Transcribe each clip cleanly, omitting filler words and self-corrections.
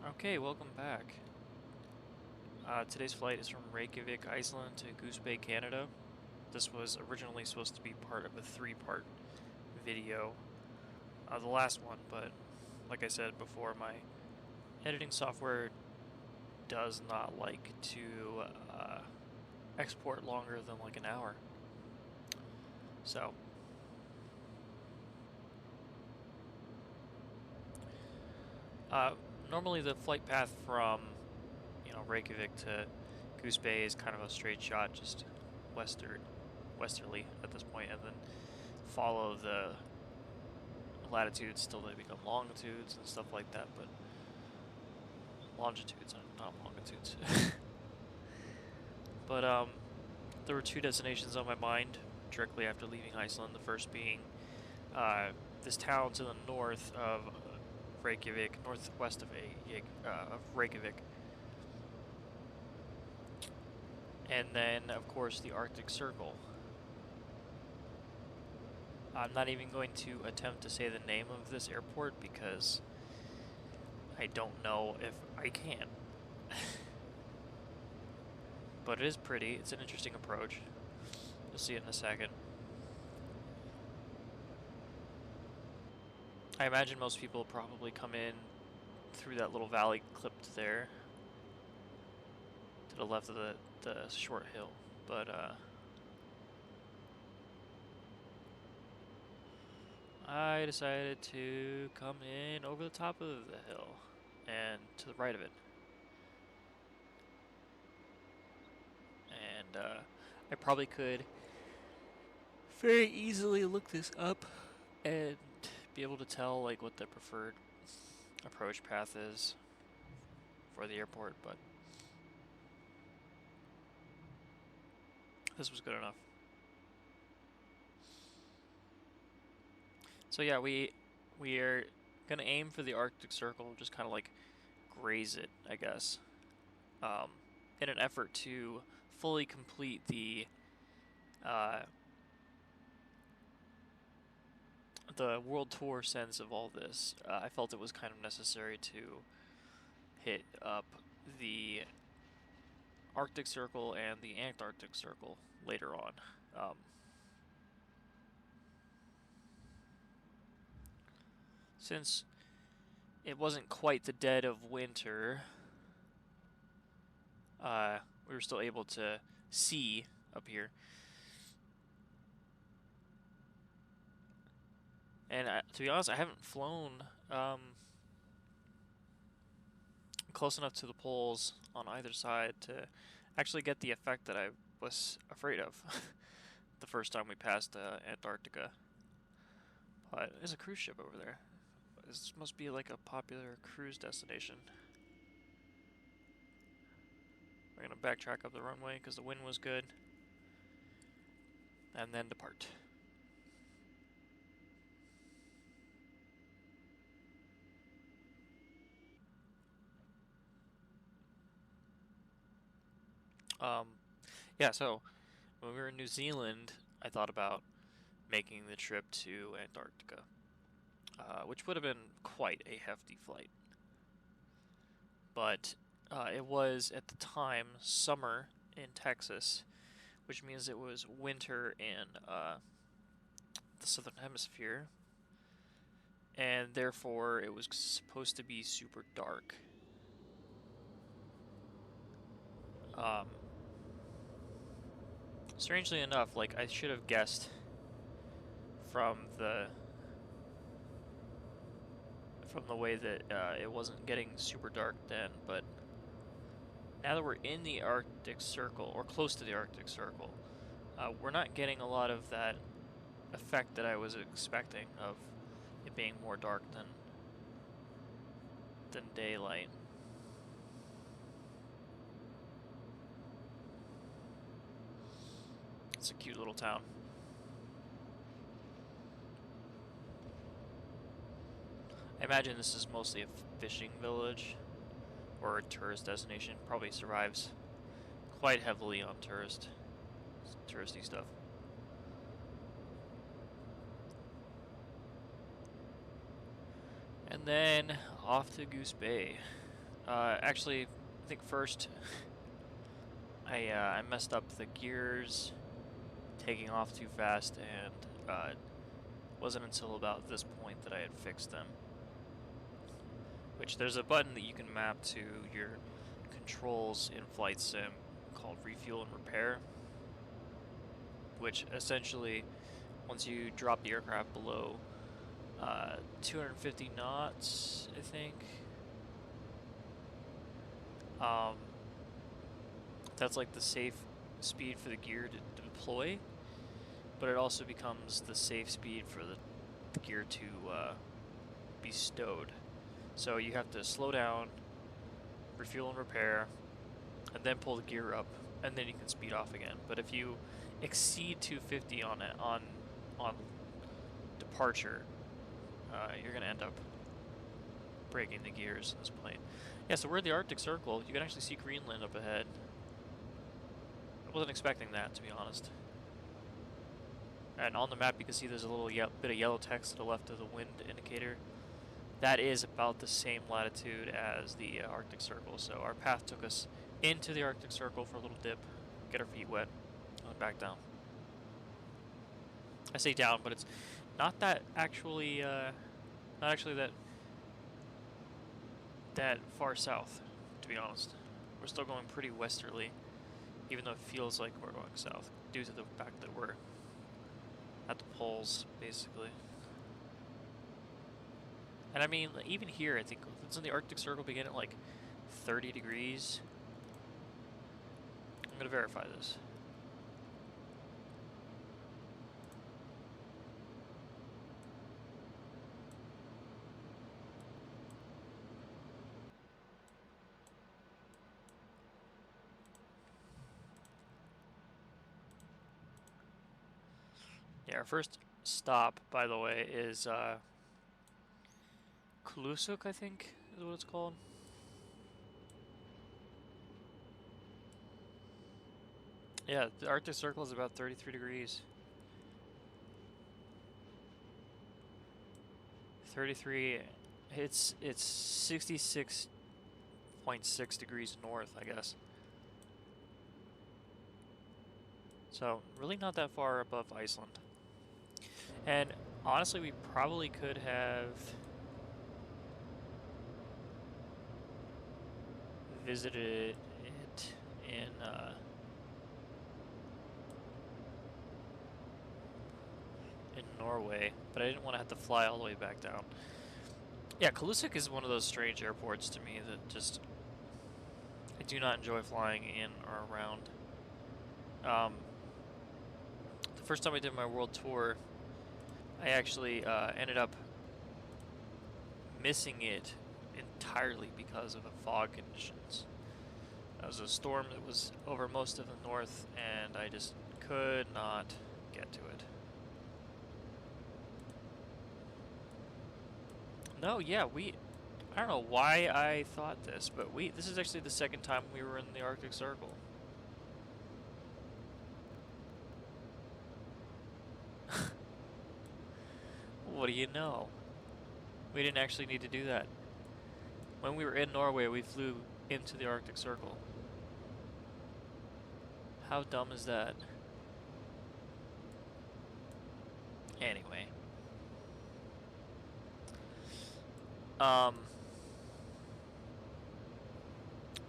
Okay, welcome back. Today's flight is from Reykjavik, Iceland to Goose Bay, Canada. This was originally supposed to be part of a three-part video, the last one, but like I said before, my editing software does not like to export longer than like an hour. So, normally the flight path from Reykjavik to Goose Bay is kind of a straight shot, just westerly at this point, and then follow the latitudes till they become longitudes and stuff like that. But longitudes, not longitudes. But there were two destinations on my mind directly after leaving Iceland. The first being this town to the north of Reykjavik, northwest of Reykjavik. And then, of course, the Arctic Circle. I'm not even going to attempt to say the name of this airport because I don't know if I can. But it is pretty. It's an interesting approach. You'll see it in a second. I imagine most people probably come in through that little valley clipped there to the left of the short hill. But I decided to come in over the top of the hill and to the right of it. And I probably could very easily look this up and be able to tell like what the preferred approach path is for the airport, but this was good enough. So yeah, we are gonna aim for the Arctic Circle, just kind of like graze it, I guess, in an effort to fully complete the world tour sense of all this. I felt it was kind of necessary to hit up the Arctic Circle and the Antarctic Circle later on. Since it wasn't quite the dead of winter, we were still able to see up here. And to be honest, I haven't flown close enough to the poles on either side to actually get the effect that I was afraid of the first time we passed Antarctica. But there's a cruise ship over there. This must be like a popular cruise destination. We're gonna backtrack up the runway because the wind was good, and then depart. Um, yeah, so when we were in New Zealand, I thought about making the trip to Antarctica, which would have been quite a hefty flight. But it was, at the time, summer in Texas, which means it was winter in the southern hemisphere, and therefore it was supposed to be super dark. Strangely enough, like I should have guessed from the way that it wasn't getting super dark then, but now that we're in the Arctic Circle, or close to the Arctic Circle, we're not getting a lot of that effect that I was expecting of it being more dark than daylight. It's a cute little town. I imagine this is mostly a fishing village or a tourist destination. Probably survives quite heavily on touristy stuff. And then off to Goose Bay. Actually, I think first I messed up the gears, taking off too fast, and it wasn't until about this point that I had fixed them. Which there's a button that you can map to your controls in Flight Sim called Refuel and Repair, which essentially, once you drop the aircraft below 250 knots, I think, that's like the safe speed for the gear to deploy, but it also becomes the safe speed for the gear to be stowed. So you have to slow down, refuel and repair, and then pull the gear up, and then you can speed off again. But if you exceed 250 on it on departure, you're gonna end up breaking the gears in this plane. Yeah, so we're at the Arctic Circle. You can actually see Greenland up ahead. I wasn't expecting that, to be honest. And on the map, you can see there's a little bit of yellow text to the left of the wind indicator. That is about the same latitude as the Arctic Circle. So our path took us into the Arctic Circle for a little dip, get our feet wet, and then back down. I say down, but it's not that actually, not actually that far south, to be honest. We're still going pretty westerly, even though it feels like we're going south, due to the fact that we're at the poles, basically. And I mean, even here, I think, doesn't the Arctic Circle begin at like 30 degrees? I'm gonna verify this. Yeah, our first stop, by the way, is Kulusuk, I think, is what it's called. Yeah, the Arctic Circle is about 33 degrees. 33, it's 66.6 degrees north, I guess. So, really not that far above Iceland. And honestly, we probably could have visited it in Norway, but I didn't want to have to fly all the way back down. Yeah, Kulusuk is one of those strange airports to me that just I do not enjoy flying in or around. The first time I did my world tour, I actually ended up missing it entirely because of the fog conditions. That was a storm that was over most of the north, and I just could not get to it. No, yeah, I don't know why I thought this, but this is actually the second time we were in the Arctic Circle. What do you know? We didn't actually need to do that. When we were in Norway, we flew into the Arctic Circle. How dumb is that? Anyway.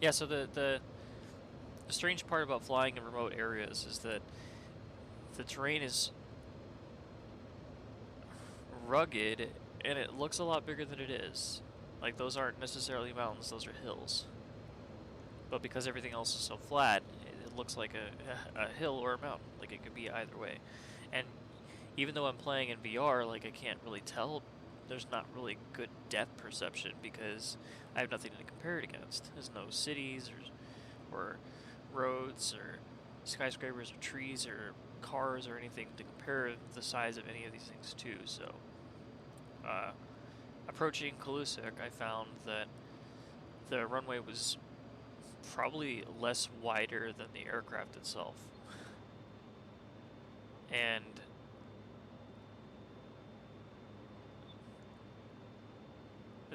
Yeah, so the strange part about flying in remote areas is that the terrain is rugged and it looks a lot bigger than it is. Like, those aren't necessarily mountains, those are hills. But because everything else is so flat, it looks like a hill or a mountain. Like, it could be either way. And even though I'm playing in VR, like, I can't really tell. There's not really good depth perception because I have nothing to compare it against. There's no cities or roads or skyscrapers or trees or cars or anything to compare the size of any of these things to. So, approaching Kulusuk, I found that the runway was probably less wider than the aircraft itself. And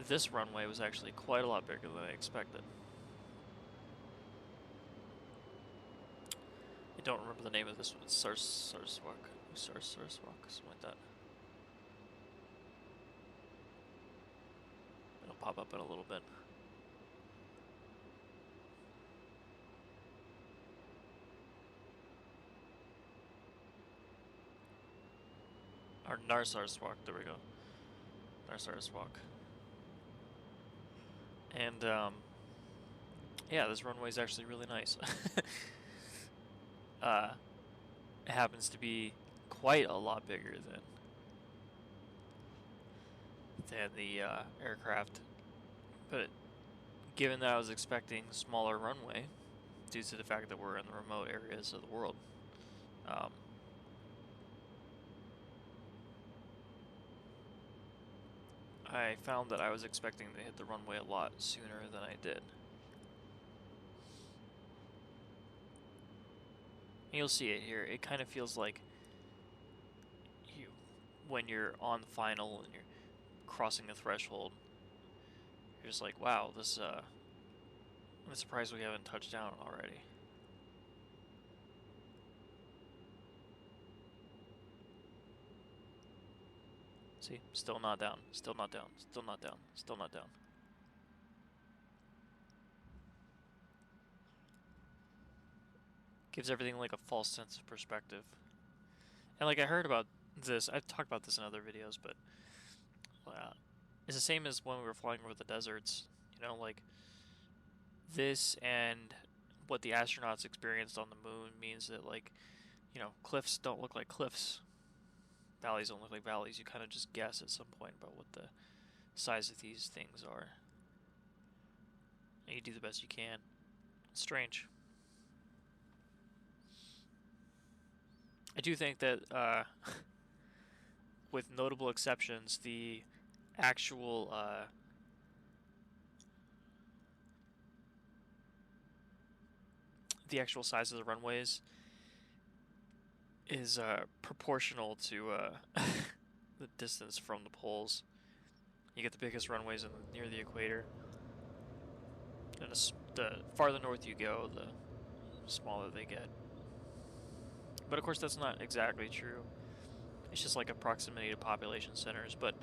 this runway was actually quite a lot bigger than I expected. I don't remember the name of this one. It's Sarswak, something like that. It'll pop up in a little bit. Or Narsarswak, there we go. Narsarswak. And, yeah, this runway is actually really nice. It happens to be quite a lot bigger than the aircraft, but given that I was expecting smaller runway due to the fact that we're in the remote areas of the world, I found that I was expecting to hit the runway a lot sooner than I did. And you'll see it here. It kind of feels like when you're on the final and you're crossing the threshold, you're just like, wow, this, I'm surprised we haven't touched down already. See, still not down, still not down, still not down, still not down. Gives everything like a false sense of perspective. And like I heard about this, I've talked about this in other videos, but it's the same as when we were flying over the deserts. You know, like this and what the astronauts experienced on the moon means that, like, you know, cliffs don't look like cliffs. Valleys don't look like valleys. You kind of just guess at some point about what the size of these things are. And you do the best you can. It's strange. I do think that, with notable exceptions, the actual size of the runways is proportional to the distance from the poles. You get the biggest runways near the equator, and the farther north you go, the smaller they get. But of course, that's not exactly true. It's just like a proximity to population centers. But,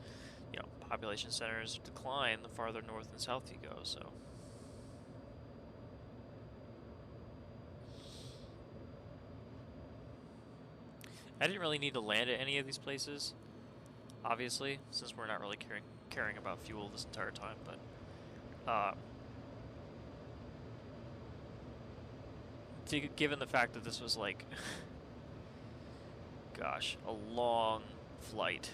you know, population centers decline the farther north and south you go, so. I didn't really need to land at any of these places, obviously, since we're not really caring about fuel this entire time, but given the fact that this was like gosh, a long flight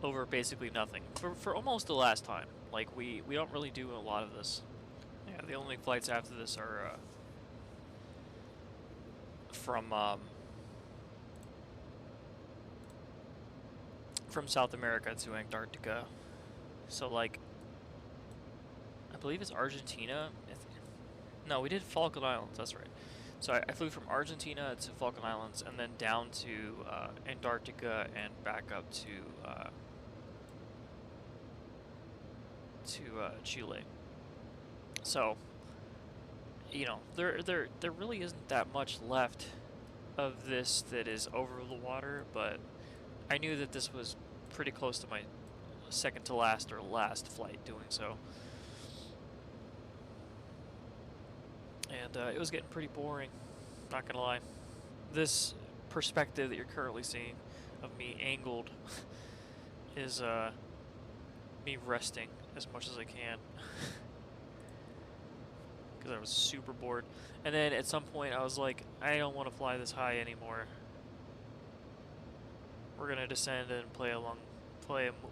over basically nothing for almost the last time. Like we don't really do a lot of this. Yeah, the only flights after this are from South America to Antarctica. So like I believe it's Argentina. No, we did Falkland Islands, that's right. So I flew from Argentina to Falkland Islands and then down to Antarctica and back up to Chile. So, you know, there really isn't that much left of this that is over the water, but I knew that this was pretty close to my second to last or last flight doing so. And it was getting pretty boring, not gonna lie. This perspective that you're currently seeing of me angled is me resting as much as I can. Because I was super bored. And then at some point I was like, I don't want to fly this high anymore. We're gonna descend and play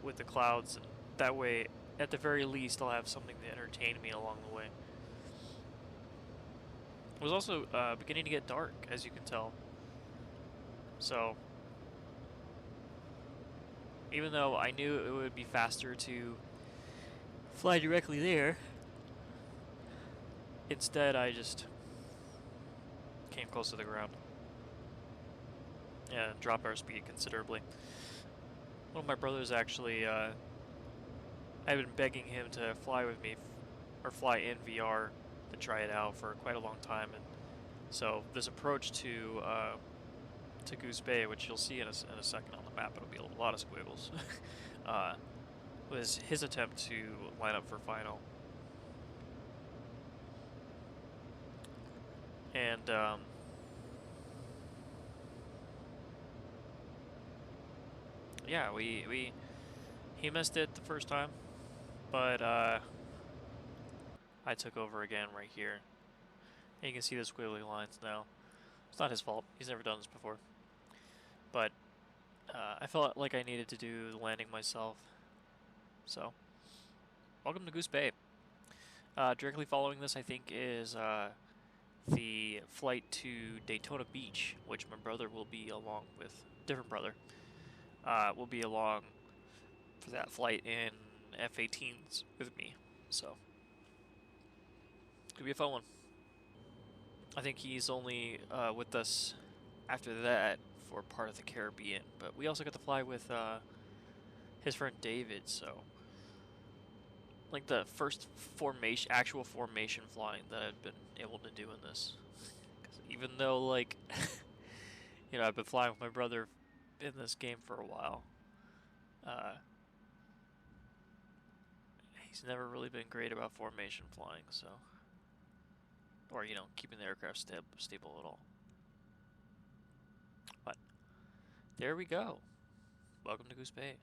with the clouds, and that way, at the very least, I'll have something to entertain me along the way. It was also beginning to get dark, as you can tell. So, even though I knew it would be faster to fly directly there, instead I just came close to the ground. Yeah, dropped our speed considerably. One of my brothers actually, I've been begging him to fly with me, or fly in VR to try it out for quite a long time, and so this approach to Goose Bay, which you'll see in a second on the map, it'll be a lot of squiggles, uh, was his attempt to line up for final. And yeah, he missed it the first time, but I took over again right here. And you can see the squiggly lines now. It's not his fault. He's never done this before. But I felt like I needed to do the landing myself. So, welcome to Goose Bay. Directly following this, I think, is the flight to Daytona Beach, which my brother will be along with. Different brother. Will be along for that flight in F-18s with me. So, could be a fun one. I think he's only with us after that for part of the Caribbean, but we also got to fly with his friend David, so like the first actual formation flying that I've been able to do in this. 'Cause even though like I've been flying with my brother in this game for a while, uh, he's never really been great about formation flying, so or keeping the aircraft stable at all. But there we go. Welcome to Goose Bay.